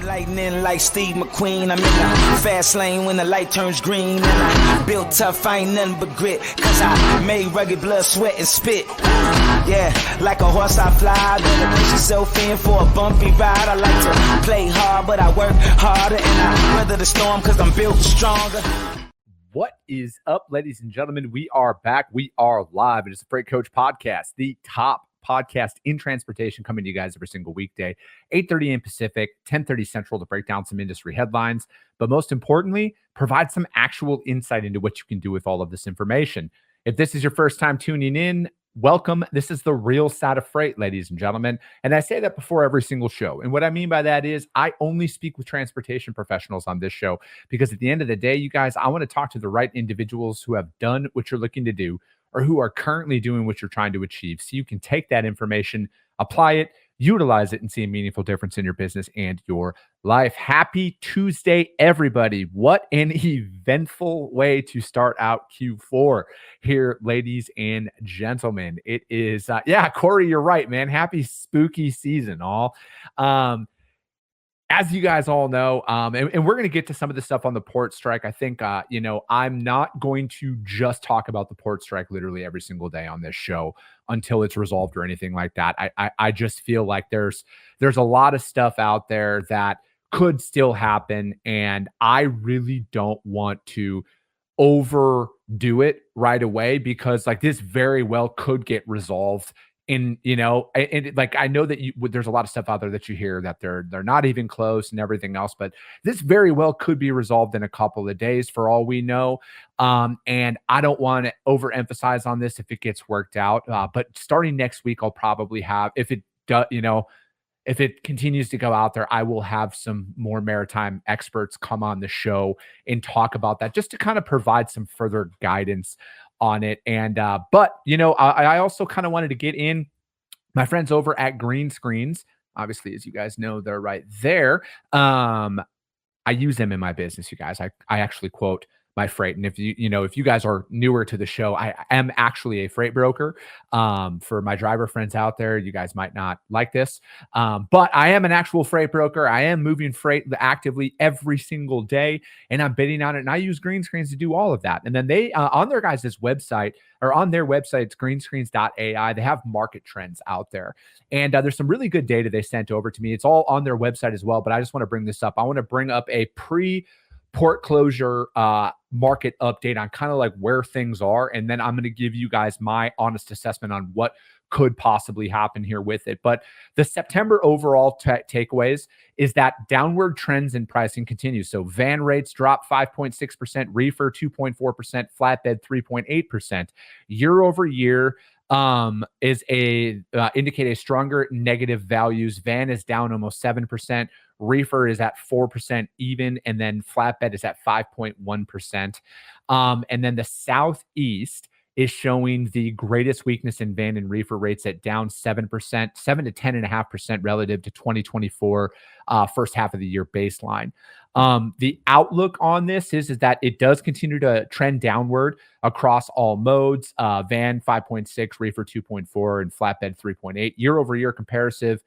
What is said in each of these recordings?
Lightning like Steve McQueen. I'm in the fast lane when the light turns green. And I built tough, I ain't nothing but grit. Cause I made rugged blood, sweat, and spit. Yeah, like a horse I fly. Better push yourself in for a bumpy ride. I like to play hard, but I work harder. And I weather the storm cause I'm built stronger. What is up, ladies and gentlemen? We are back. We are live. It is the Freight Coach Podcast, the top podcast in transportation, coming to you guys every single weekday, 8:30 a.m. Pacific, 10:30 Central, to break down some industry headlines, but most importantly, provide some actual insight into what you can do with all of this information. If this is your first time tuning in, welcome. This is the real side of freight, ladies and gentlemen. And I say that before every single show. And what I mean by that is I only speak with transportation professionals on this show, because at the end of the day, you guys, I want to talk to the right individuals who have done what you're looking to do, or who are currently doing what you're trying to achieve, so you can take that information, apply it, utilize it, and see a meaningful difference in your business and your life. Happy Tuesday, everybody. What an eventful way to start out Q4 here, ladies and gentlemen. It is, Corey, you're right, man. Happy spooky season, all. As you guys all know, and we're going to get to some of the stuff on the port strike. I think, I'm not going to just talk about the port strike literally every single day on this show until it's resolved or anything like that. I just feel like there's a lot of stuff out there that could still happen, and I really don't want to overdo it right away, because like this very well could get resolved. And like, I know that there's a lot of stuff out there that you hear that they're not even close and everything else, but this very well could be resolved in a couple of days for all we know. And I don't want to overemphasize on this if it gets worked out. But starting next week, I'll probably have, if it does, if it continues to go out there, I will have some more maritime experts come on the show and talk about that, just to kind of provide some further guidance on it. And but I also kind of wanted to get in my friends over at Green Screens. Obviously, as you guys know, they're right there. I use them in my business, you guys. I actually quote my freight. And if you guys are newer to the show, I am actually a freight broker. For my driver friends out there, you guys might not like this, but I am an actual freight broker. I am moving freight actively every single day, and I'm bidding on it. And I use Green Screens to do all of that. And then they, on their guys' website, or on their website, it's greenscreens.ai. They have market trends out there. And there's some really good data they sent over to me. It's all on their website as well, but I just want to bring this up. I want to bring up a port closure market update on kind of like where things are. And then I'm going to give you guys my honest assessment on what could possibly happen here with it. But the September overall takeaways is that downward trends in pricing continue. So van rates drop 5.6%, reefer 2.4%, flatbed 3.8%. Year over year is indicate a stronger negative values. Van is down almost 7%. Reefer is at 4% even, and then flatbed is at 5.1%. And then the Southeast is showing the greatest weakness in van and reefer rates at down 7%, 7 to 10.5% relative to 2024 first half of the year baseline. The outlook on this is that it does continue to trend downward across all modes. Van 5.6, reefer 2.4, and flatbed 3.8. Year over year comparative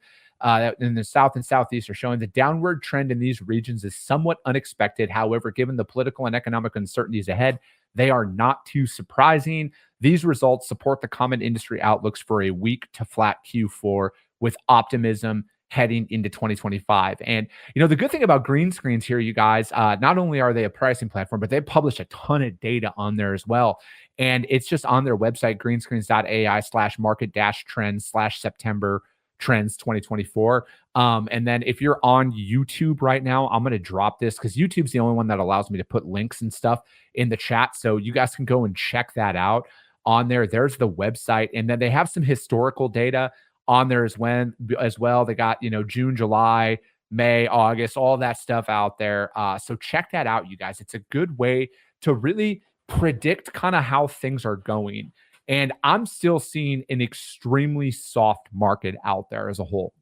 in the South and Southeast are showing the downward trend in these regions is somewhat unexpected. However, given the political and economic uncertainties ahead, they are not too surprising. These results support the common industry outlooks for a weak to flat Q4 with optimism heading into 2025. And, the good thing about Green Screens here, you guys, not only are they a pricing platform, but they publish a ton of data on there as well. And it's just on their website, greenscreens.ai/market-trends/September trends 2024. And then if you're on YouTube right now, I'm going to drop this because YouTube's the only one that allows me to put links and stuff in the chat. So you guys can go and check that out on there. There's the website. And then they have some historical data on there as well. They got, June, July, May, August, all that stuff out there. So check that out, you guys. It's a good way to really predict kind of how things are going. And I'm still seeing an extremely soft market out there as a whole.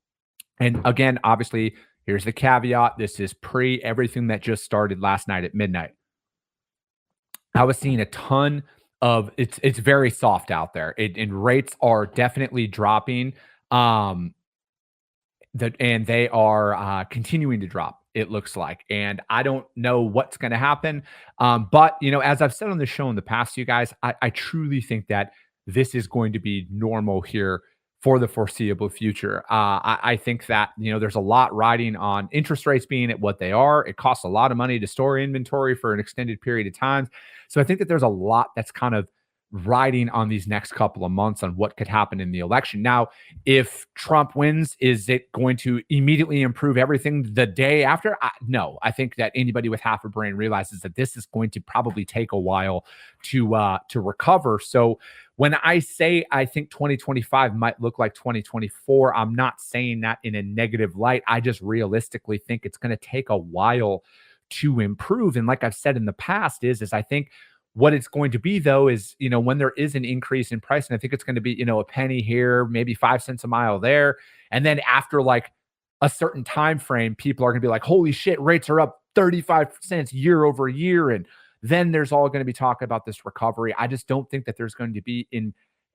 And again, obviously, here's the caveat. This is pre everything that just started last night at midnight. I was seeing a ton of, it's very soft out there. And rates are definitely dropping. And they are continuing to drop. it looks like. And I don't know what's going to happen. But, as I've said on the show in the past, you guys, I truly think that this is going to be normal here for the foreseeable future. I think that, there's a lot riding on interest rates being at what they are. It costs a lot of money to store inventory for an extended period of time. So I think that there's a lot that's kind of riding on these next couple of months on what could happen in the election. Now, if Trump wins, is it going to immediately improve everything the day after? No, I think that anybody with half a brain realizes that this is going to probably take a while to recover. So when I say I think 2025 might look like 2024, I'm not saying that in a negative light. I just realistically think it's going to take a while to improve. And like I've said in the past, is I think what it's going to be, though, is, when there is an increase in price, and I think it's going to be, a penny here, maybe 5 cents a mile there. And then after like a certain time frame, people are going to be like, holy shit, rates are up 35 cents year over year. And then there's all going to be talk about this recovery. I just don't think that there's going to be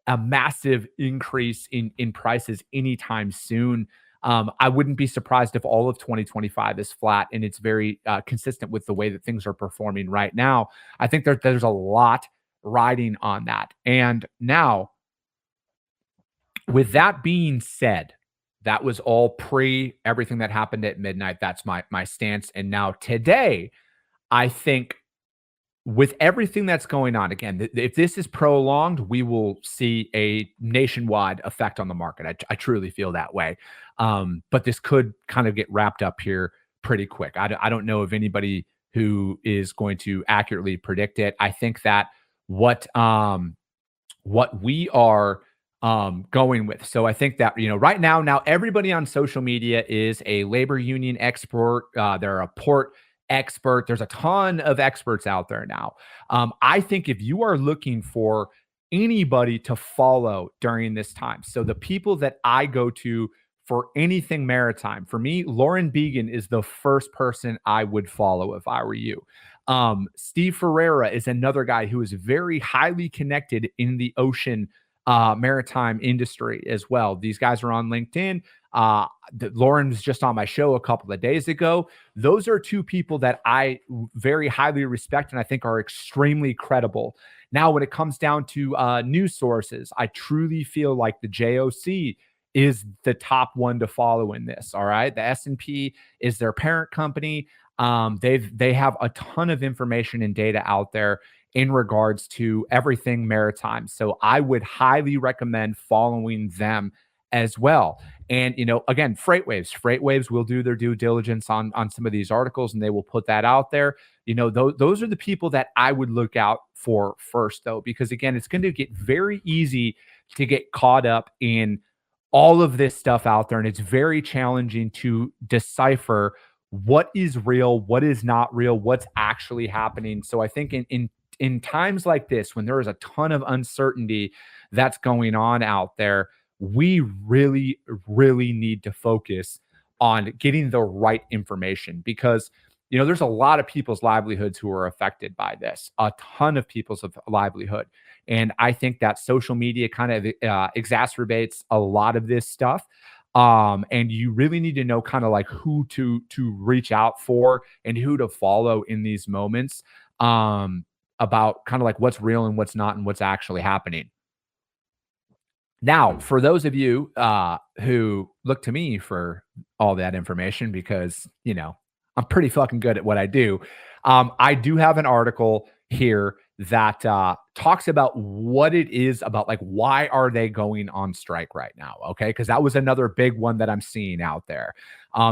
a massive increase in prices anytime soon. I wouldn't be surprised if all of 2025 is flat and it's very consistent with the way that things are performing right now. I think there's a lot riding on that. And now, with that being said, that was all pre everything that happened at midnight. That's my stance. And now today, I think with everything that's going on, again, if this is prolonged, we will see a nationwide effect on the market. I truly feel that way. But this could kind of get wrapped up here pretty quick. I don't know of anybody who is going to accurately predict it. I think that what we are going with. So I think that, right now everybody on social media is a labor union expert. They're a port expert. There's a ton of experts out there now. I think if you are looking for anybody to follow during this time, so the people that I go to for anything maritime, for me, Lauren Began is the first person I would follow if I were you. Steve Ferreira is another guy who is very highly connected in the ocean maritime industry as well. These guys are on LinkedIn. Lauren was just on my show a couple of days ago. Those are two people that I very highly respect and I think are extremely credible. Now, when it comes down to news sources, I truly feel like the JOC is the top one to follow in this. All right. The S&P is their parent company. They have a ton of information and data out there in regards to everything maritime. So I would highly recommend following them as well. And, again, FreightWaves will do their due diligence on some of these articles and they will put that out there. Those are the people that I would look out for first, though, because again, it's going to get very easy to get caught up in all of this stuff out there. And it's very challenging to decipher what is real, what is not real, what's actually happening. So I think in times like this, when there is a ton of uncertainty that's going on out there, we really, really need to focus on getting the right information because, there's a lot of people's livelihoods who are affected by this, a ton of people's livelihood. And I think that social media kind of exacerbates a lot of this stuff. And you really need to know kind of like who to reach out for and who to follow in these moments about kind of like what's real and what's not and what's actually happening. Now, for those of you who look to me for all that information, because, I'm pretty fucking good at what I do. I do have an article here that talks about what it is about, like, why are they going on strike right now? Okay. Cause that was another big one that I'm seeing out there.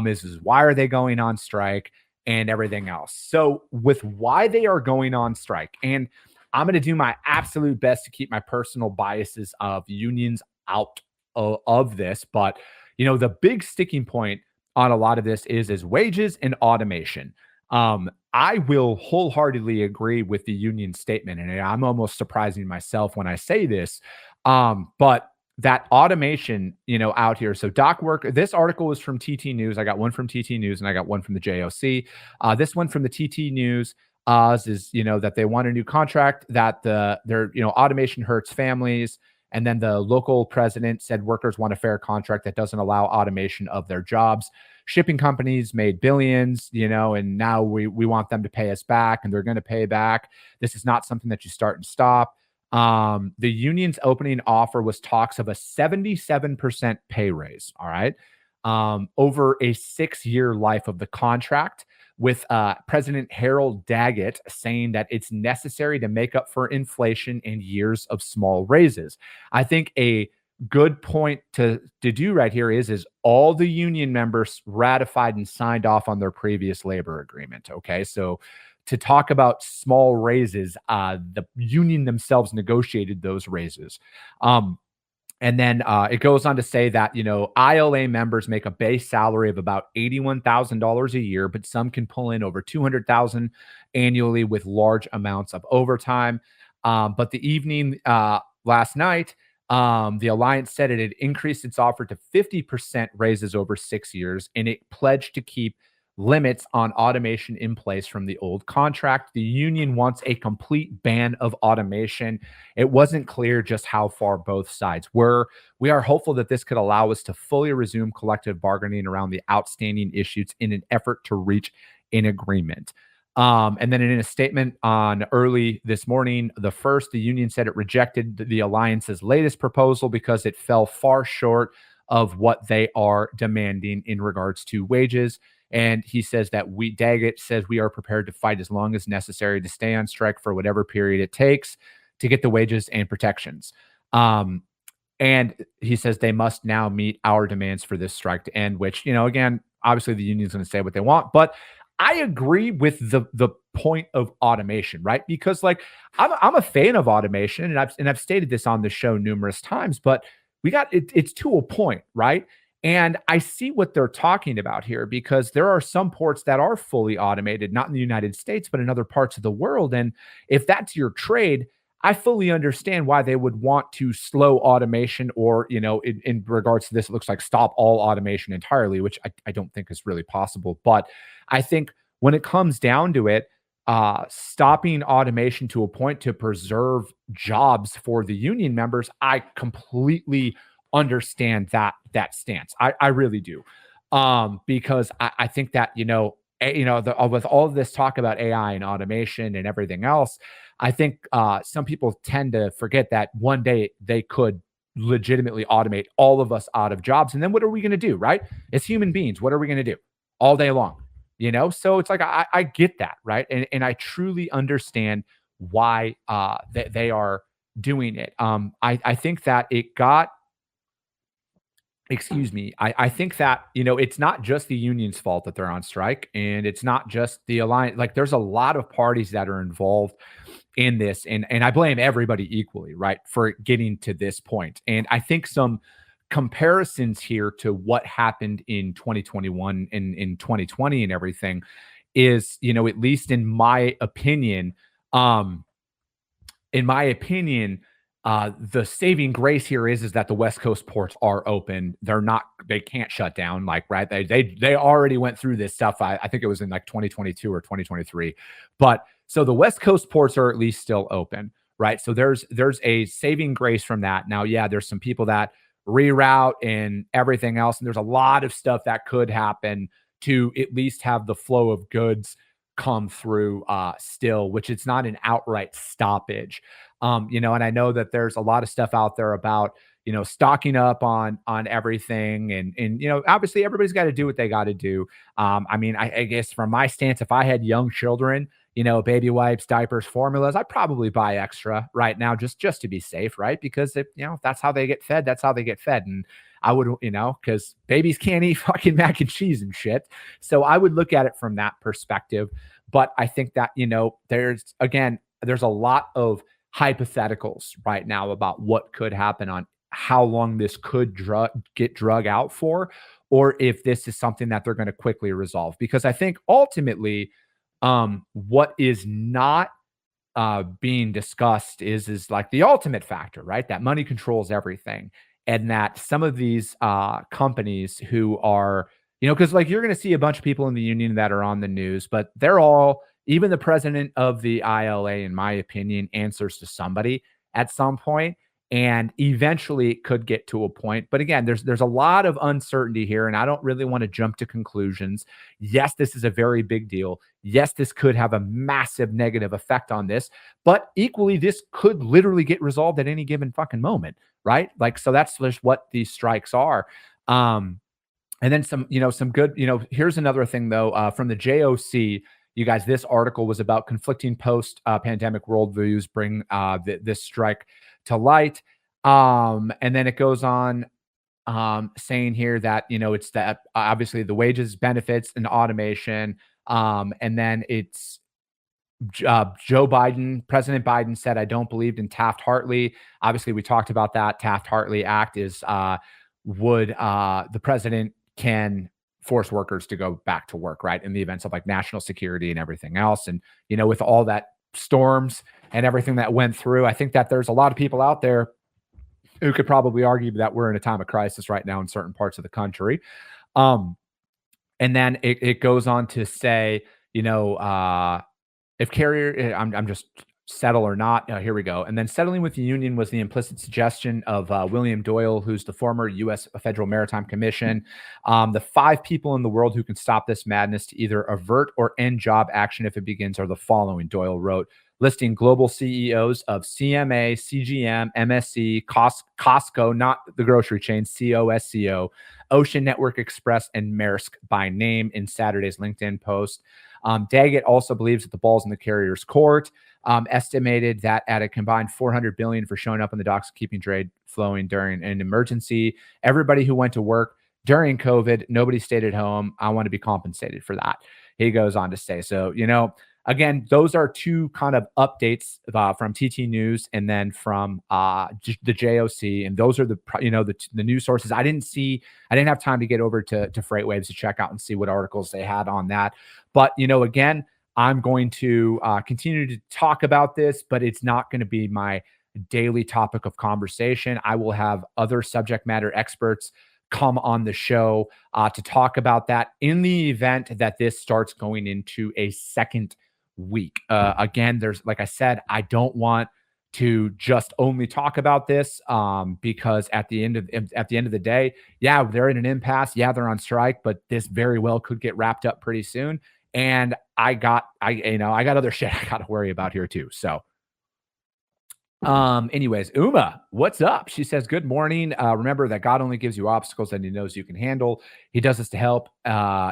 Is why are they going on strike and everything else? So with why they are going on strike, and I'm going to do my absolute best to keep my personal biases of unions out of this. But, the big sticking point on a lot of this is wages and automation. I will wholeheartedly agree with the union statement. And I'm almost surprising myself when I say this. But that automation, out here. So dock work, this article was from TT News. I got one from TT News and I got one from the JOC. This one from the TT News is, that they want a new contract, that their automation hurts families. And then the local president said workers want a fair contract that doesn't allow automation of their jobs. shipping companies made billions, and now we want them to pay us back, and they're going to pay back. This is not something that you start and stop. The union's opening offer was talks of a 77% pay raise. All right. Over a 6-year life of the contract, with President Harold Daggett saying that it's necessary to make up for inflation and years of small raises. I think a good point to do right here is all the union members ratified and signed off on their previous labor agreement. Okay. So to talk about small raises, the union themselves negotiated those raises. And then it goes on to say that, ILA members make a base salary of about $81,000 a year, but some can pull in over $200,000 annually with large amounts of overtime. But the evening last night, the Alliance said it had increased its offer to 50% raises over 6 years, and it pledged to keep limits on automation in place from the old contract. The union wants a complete ban of automation. It wasn't clear just how far both sides were. We are hopeful that this could allow us to fully resume collective bargaining around the outstanding issues in an effort to reach an agreement. And then in a statement on early this morning, the union said it rejected the Alliance's latest proposal because it fell far short of what they are demanding in regards to wages. And he says that Daggett says we are prepared to fight as long as necessary to stay on strike for whatever period it takes to get the wages and protections. And he says they must now meet our demands for this strike to end, which, again, obviously the union's going to say what they want, but I agree with the point of automation, right? Because I'm a fan of automation, and I've stated this on the show numerous times, but it's to a point, right? And I see what they're talking about here, because there are some ports that are fully automated, not in the United States, but in other parts of the world. And if that's your trade, I fully understand why they would want to slow automation, or, in regards to this, it looks like stop all automation entirely, which I don't think is really possible. But I think when it comes down to it, stopping automation to a point to preserve jobs for the union members, I completely understand that stance. I really do. Because I think that, with all of this talk about AI and automation and everything else, I think some people tend to forget that one day they could legitimately automate all of us out of jobs. And then what are we going to do, right? As human beings, what are we going to do all day long? So it's like, I get that, right? And I truly understand why they are doing it. I think that it got, excuse me, I think that, it's not just the union's fault that they're on strike, and it's not just the Alliance. Like, there's a lot of parties that are involved in this, and I blame everybody equally, right, for getting to this point. And I think some comparisons here to what happened in 2021 and in 2020 and everything is, at least in my opinion, the saving grace here is that the West Coast ports are open. They can't shut down, right? They already went through this stuff. I think it was in 2022 or 2023. But so the West Coast ports are at least still open, right? So there's a saving grace from that. Now, yeah, there's some people that reroute and everything else, and there's a lot of stuff that could happen to at least have the flow of goods come through still, which it's not an outright stoppage. And I know that there's a lot of stuff out there about, stocking up on everything. And obviously everybody's got to do what they got to do. I guess from my stance, if I had young children, baby wipes, diapers, formulas, I'd probably buy extra right now just to be safe, right? Because if that's how they get fed, that's how they get fed. And I would, because babies can't eat fucking mac and cheese and shit. So I would look at it from that perspective. But I think that, there's a lot of hypotheticals right now about what could happen on how long this could get drug out for, or if this is something that they're going to quickly resolve. Because I think ultimately, what is not being discussed is like the ultimate factor, right? That money controls everything. And that some of these companies who are, because you're going to see a bunch of people in the union that are on the news, but they're all, even the president of the ILA, in my opinion, answers to somebody at some point. And eventually it could get to a point. But again, there's a lot of uncertainty here, and I don't really want to jump to conclusions. Yes, this is a very big deal. Yes, this could have a massive negative effect on this, but equally, this could literally get resolved at any given fucking moment, right? Like, so that's just what these strikes are. And then some good, here's another thing though, from the JOC, you guys, this article was about conflicting post pandemic worldviews bring this strike to light. And then it goes on saying here that, it's that obviously the wages, benefits, and automation. And then it's Joe Biden, President Biden said, I don't believe in Taft-Hartley. Obviously, we talked about that. Taft-Hartley Act is the president can force workers to go back to work, right? In the events of like national security and everything else. And, with all that storms and everything that went through, I think that there's a lot of people out there who could probably argue that we're in a time of crisis right now in certain parts of the country. And then it goes on to say, if carrier, I'm just settle or not. Here we go. And then settling with the union was the implicit suggestion of William Doyle, who's the former U.S. Federal Maritime Commission. The 5 people in the world who can stop this madness to either avert or end job action if it begins are the following, Doyle wrote, listing global CEOs of CMA, CGM, MSC, Costco, not the grocery chain, COSCO, Ocean Network Express, and Maersk by name in Saturday's LinkedIn post. Daggett also believes that the ball's in the carrier's court. Estimated that at a combined $400 billion for showing up on the docks, keeping trade flowing during an emergency. Everybody who went to work during COVID, nobody stayed at home. I want to be compensated for that. He goes on to say, so, again, those are 2 kind of updates from TT News and then from the JOC, and those are the news sources. I didn't have time to get over to FreightWaves to check out and see what articles they had on that. But again, I'm going to continue to talk about this, but it's not going to be my daily topic of conversation. I will have other subject matter experts come on the show to talk about that in the event that this starts going into a second week. Again, like I said, I don't want to just only talk about this because at the end of the day, yeah, they're in an impasse. Yeah, they're on strike, but this very well could get wrapped up pretty soon. And I got other shit I got to worry about here too. So, anyways, Uma, what's up? She says, good morning. Remember that God only gives you obstacles that he knows you can handle. He does this to help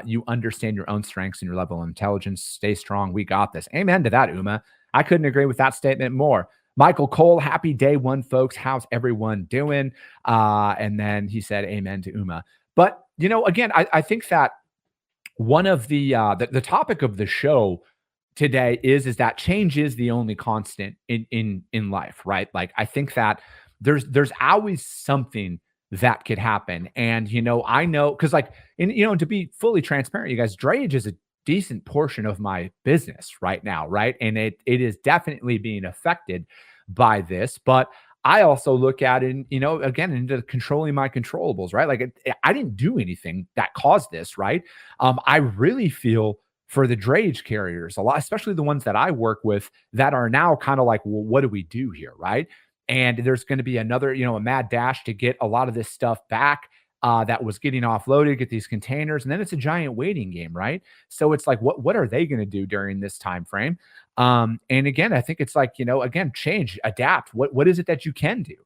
you understand your own strengths and your level of intelligence. Stay strong. We got this. Amen to that, Uma. I couldn't agree with that statement more. Michael Cole, happy day 1, folks. How's everyone doing? And then he said, amen to Uma. But, again, I think that one of the topic of the show today is that change is the only constant in life, right? Like, I think that there's always something that could happen. And, I know, because to be fully transparent, you guys, drayage is a decent portion of my business right now, right? And it is definitely being affected by this, but I also look at it, again, into controlling my controllables, right? Like I didn't do anything that caused this, right? I really feel for the drayage carriers a lot, especially the ones that I work with that are now kind of like, well, what do we do here, right? And there's going to be another, a mad dash to get a lot of this stuff back that was getting offloaded, get these containers, and then it's a giant waiting game, right? So it's like, what are they going to do during this time frame? And again, I think it's like, again, change, adapt. What is it that you can do?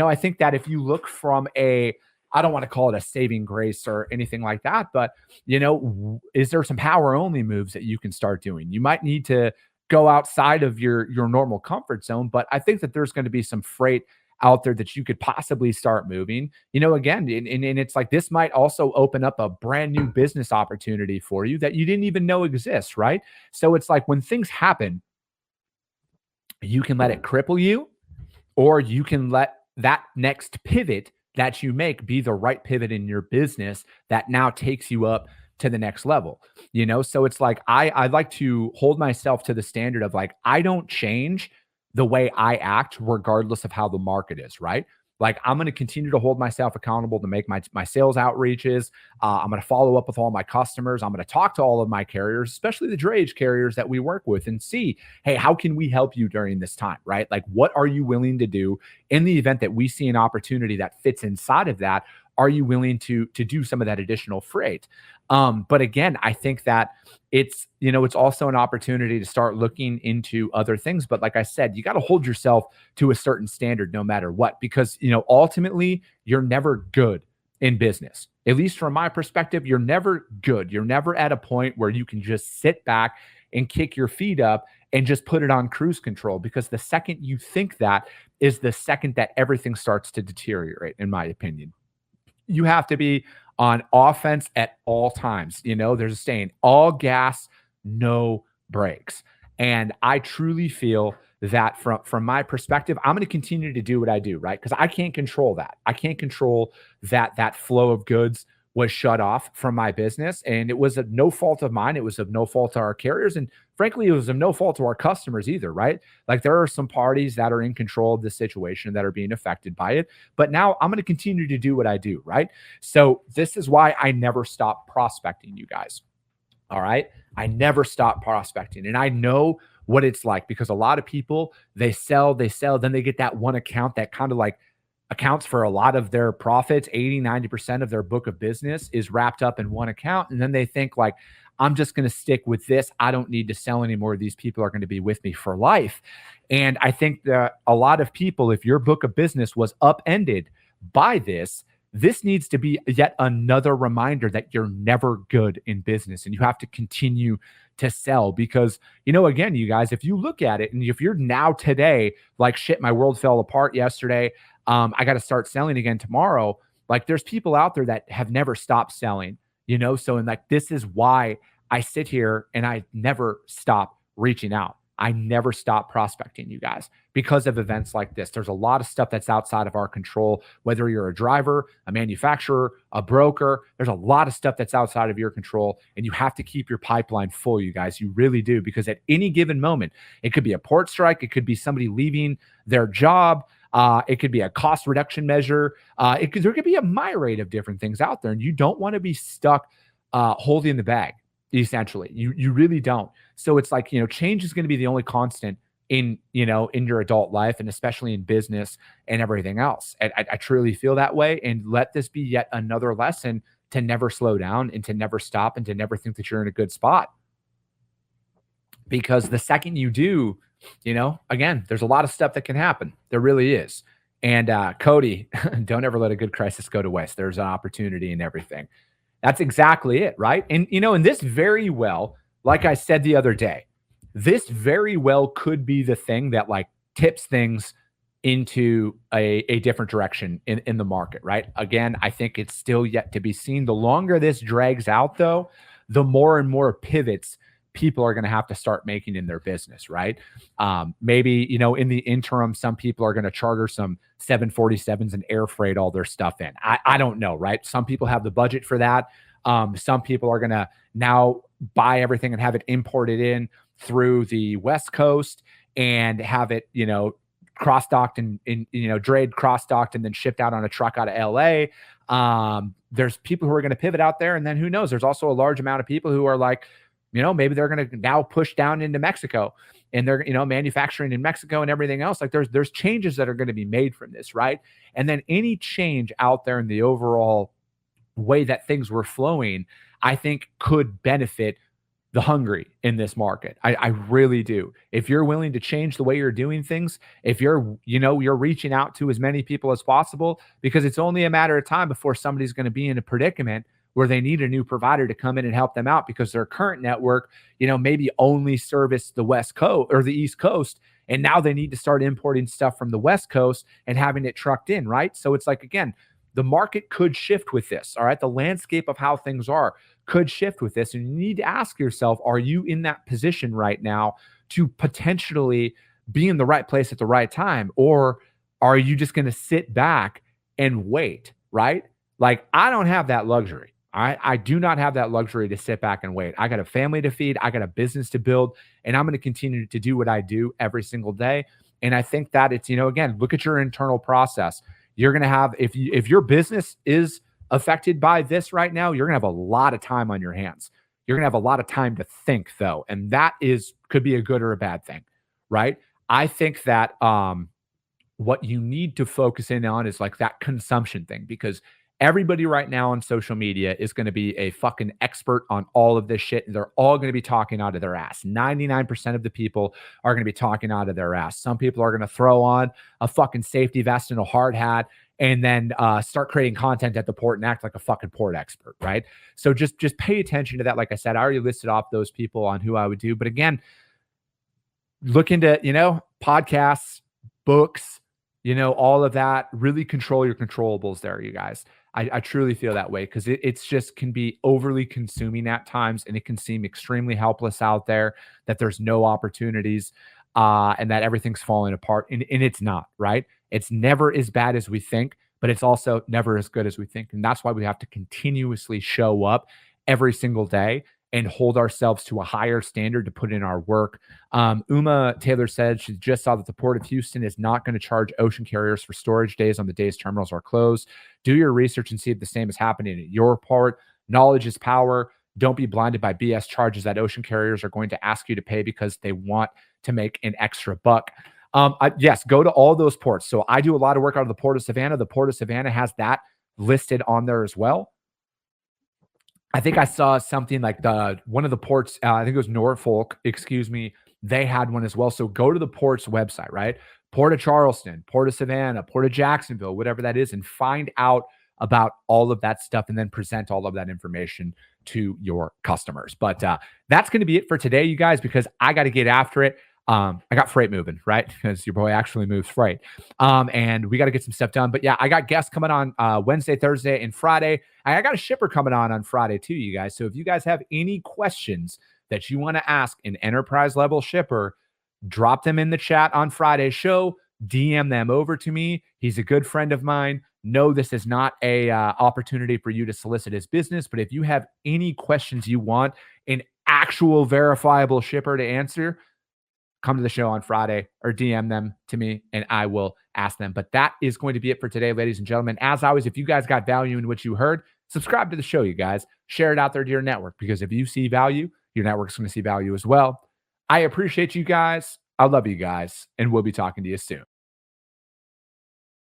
I think that if you look from I don't want to call it a saving grace or anything like that, but is there some power only moves that you can start doing? You might need to go outside of your normal comfort zone, but I think that there's going to be some freight out there that you could possibly start moving, again, and it's like, this might also open up a brand new business opportunity for you that you didn't even know exists, right? So it's like when things happen, you can let it cripple you, or you can let that next pivot that you make be the right pivot in your business that now takes you up to the next level, So it's like, I like to hold myself to the standard of like, I don't change the way I act regardless of how the market is, right? Like, I'm going to continue to hold myself accountable to make my sales outreaches. I'm going to follow up with all my customers. I'm going to talk to all of my carriers, especially the drayage carriers that we work with, and see, hey, how can we help you during this time, right? Like, what are you willing to do in the event that we see an opportunity that fits inside of that? Are you willing to do some of that additional freight? But again, I think that it's also an opportunity to start looking into other things. But like I said, you got to hold yourself to a certain standard no matter what, because ultimately you're never good in business. At least from my perspective, you're never good. You're never at a point where you can just sit back and kick your feet up and just put it on cruise control, because the second you think that is the second that everything starts to deteriorate, in my opinion. You have to be on offense at all times. There's a saying, all gas, no brakes. And I truly feel that from my perspective, I'm going to continue to do what I do, right? Because I can't control that. I can't control that flow of goods was shut off from my business. And it was of no fault of mine. It was of no fault to our carriers. And frankly, it was of no fault to our customers either, right? Like, there are some parties that are in control of this situation that are being affected by it. But now I'm going to continue to do what I do, right? So this is why I never stop prospecting, you guys. All right. I never stop prospecting. And I know what it's like, because a lot of people, they sell, then they get that one account that kind of like accounts for a lot of their profits. 80-90% of their book of business is wrapped up in one account. And then they think like, I'm just going to stick with this. I don't need to sell anymore. These people are going to be with me for life. And I think that a lot of people, if your book of business was upended by this needs to be yet another reminder that you're never good in business, and you have to continue to sell. Because, again, you guys, if you look at it, and if you're now today, like, shit, my world fell apart yesterday, I got to start selling again tomorrow. Like, there's people out there that have never stopped selling, so, and like, this is why I sit here and I never stop reaching out. I never stop prospecting, you guys, because of events like this. There's a lot of stuff that's outside of our control, whether you're a driver, a manufacturer, a broker. There's a lot of stuff that's outside of your control, and you have to keep your pipeline full, you guys. You really do, because at any given moment, it could be a port strike. It could be somebody leaving their job. It could be a cost reduction measure. There could be a myriad of different things out there, and you don't want to be stuck holding the bag. Essentially, you really don't. So it's like, change is going to be the only constant in your adult life, and especially in business and everything else. I truly feel that way. And let this be yet another lesson to never slow down, and to never stop, and to never think that you're in a good spot. Because the second you do, again, there's a lot of stuff that can happen. There really is. And Cody, don't ever let a good crisis go to waste. There's an opportunity in everything. That's exactly it, right? And, and this very well, like I said the other day, this very well could be the thing that like tips things into a different direction in the market, right? Again, I think it's still yet to be seen. The longer this drags out, though, the more and more pivots people are going to have to start making in their business, right? Maybe, in the interim, some people are going to charter some 747s and air freight all their stuff in. I don't know, right? Some people have the budget for that. Some people are going to now buy everything and have it imported in through the West Coast and have it, cross-docked and drayed, cross-docked, and then shipped out on a truck out of LA. There's people who are going to pivot out there. And then who knows? There's also a large amount of people who are like, maybe they're going to now push down into Mexico, and they're, manufacturing in Mexico and everything else. Like, there's changes that are going to be made from this, right? And then any change out there in the overall way that things were flowing, I think could benefit the hungry in this market. I really do. If you're willing to change the way you're doing things, if you're reaching out to as many people as possible, because it's only a matter of time before somebody's going to be in a predicament where they need a new provider to come in and help them out, because their current network, maybe only service the West Coast or the East Coast. And now they need to start importing stuff from the West Coast and having it trucked in, right? So it's like, again, the market could shift with this, all right? The landscape of how things are could shift with this. And you need to ask yourself, are you in that position right now to potentially be in the right place at the right time? Or are you just going to sit back and wait, right? Like, I don't have that luxury. I do not have that luxury to sit back and wait. I got a family to feed. I got a business to build, and I'm going to continue to do what I do every single day. And I think that it's, again, look at your internal process. You're going to have, if your business is affected by this right now, you're going to have a lot of time on your hands. You're going to have a lot of time to think though. And that could be a good or a bad thing, right? I think that, what you need to focus in on is like that consumption thing, because everybody right now on social media is going to be a fucking expert on all of this shit. And they're all going to be talking out of their ass. 99% of the people are going to be talking out of their ass. Some people are going to throw on a fucking safety vest and a hard hat and then start creating content at the port and act like a fucking port expert, right? So just pay attention to that. Like I said, I already listed off those people on who I would do. But again, look into, podcasts, books, all of that. Really control your controllables there, you guys. I truly feel that way, because it's just can be overly consuming at times, and it can seem extremely helpless out there, that there's no opportunities, and that everything's falling apart. And it's not, right? It's never as bad as we think, but it's also never as good as we think. And that's why we have to continuously show up every single day and hold ourselves to a higher standard to put in our work. Uma Taylor said she just saw that the Port of Houston is not going to charge ocean carriers for storage days on the days terminals are closed. Do your research and see if the same is happening at your port. Knowledge is power. Don't be blinded by BS charges that ocean carriers are going to ask you to pay because they want to make an extra buck. Yes, go to all those ports. So I do a lot of work out of the Port of Savannah. The Port of Savannah has that listed on there as well. I think I saw something like one of the ports, I think it was Norfolk, excuse me, they had one as well. So go to the port's website, right? Port of Charleston, Port of Savannah, Port of Jacksonville, whatever that is, and find out about all of that stuff and then present all of that information to your customers. But that's going to be it for today, you guys, because I got to get after it. I got freight moving, right? Because your boy actually moves freight. And we got to get some stuff done. But yeah, I got guests coming on Wednesday, Thursday, and Friday. I got a shipper coming on Friday too, you guys. So if you guys have any questions that you want to ask an enterprise level shipper, drop them in the chat on Friday's show. DM them over to me. He's a good friend of mine. No, this is not a opportunity for you to solicit his business. But if you have any questions you want an actual verifiable shipper to answer, come to the show on Friday or DM them to me and I will ask them. But that is going to be it for today, ladies and gentlemen. As always, if you guys got value in what you heard, subscribe to the show, you guys. Share it out there to your network, because if you see value, your network's going to see value as well. I appreciate you guys. I love you guys, and we'll be talking to you soon.